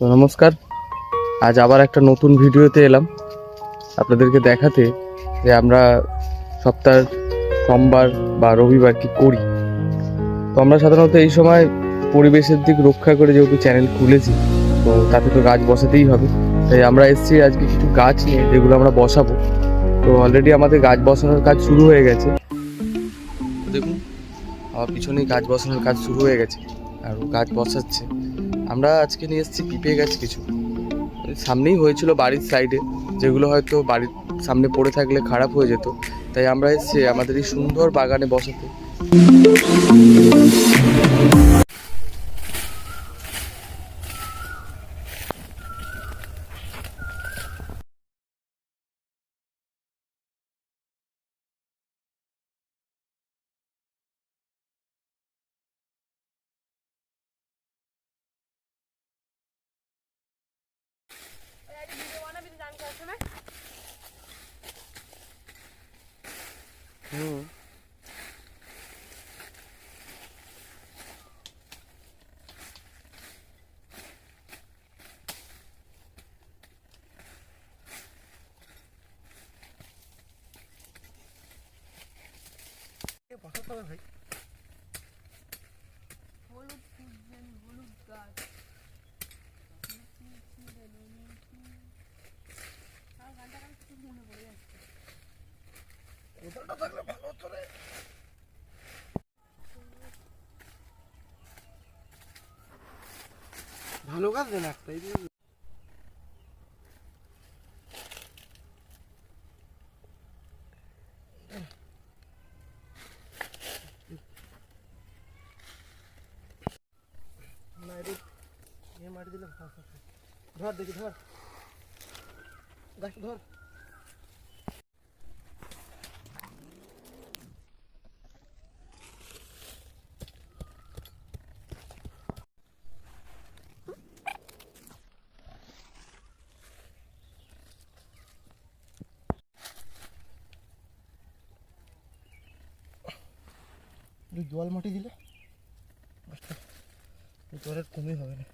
তো নমস্কার, আজ আবার একটা নতুন ভিডিওতে এলাম আপনাদেরকে দেখাতে যে আমরা সপ্তাহের সোমবার বা রবিবার কি করি। তো আমরা সাধারণত এই সময় পরিবেশের দিক রক্ষা করে যেহেতু চ্যানেল খুলেছি, তো তাতে তো গাছ বসাতেই হবে। তাই আমরা এসেছি আজকে কিছু গাছ নিয়ে, যেগুলো আমরা বসাবো। তো অলরেডি আমাদের গাছ বসানোর কাজ শুরু হয়ে গেছে। তো দেখুন, আমার পিছনেই গাছ বসানোর কাজ শুরু হয়ে গেছে, আর ও গাছ বসাচ্ছে। আমরা আজকে নিয়ে এসেছি পিঁপে গাছ কিছু, সামনেই হয়েছিল বাড়ির সাইডে, যেগুলো হয়তো বাড়ির সামনে পড়ে থাকলে খারাপ হয়ে যেত। তাই আমরা এসেছি আমাদের এই সুন্দর বাগানে বসাতে। হুম, ভাই হলুদ খুঁজছেন, হলুদ গাছ আর গানটা গান খুব মনে পড়ে যাচ্ছে। কোথাটা থাকলে ভালো হতো রে। ভালো গাছ দেন একটা এই মাটি দিলে ধর দেখি ধর গাছটা ধর। জল মাটি দিলে জলের কমই হবে না।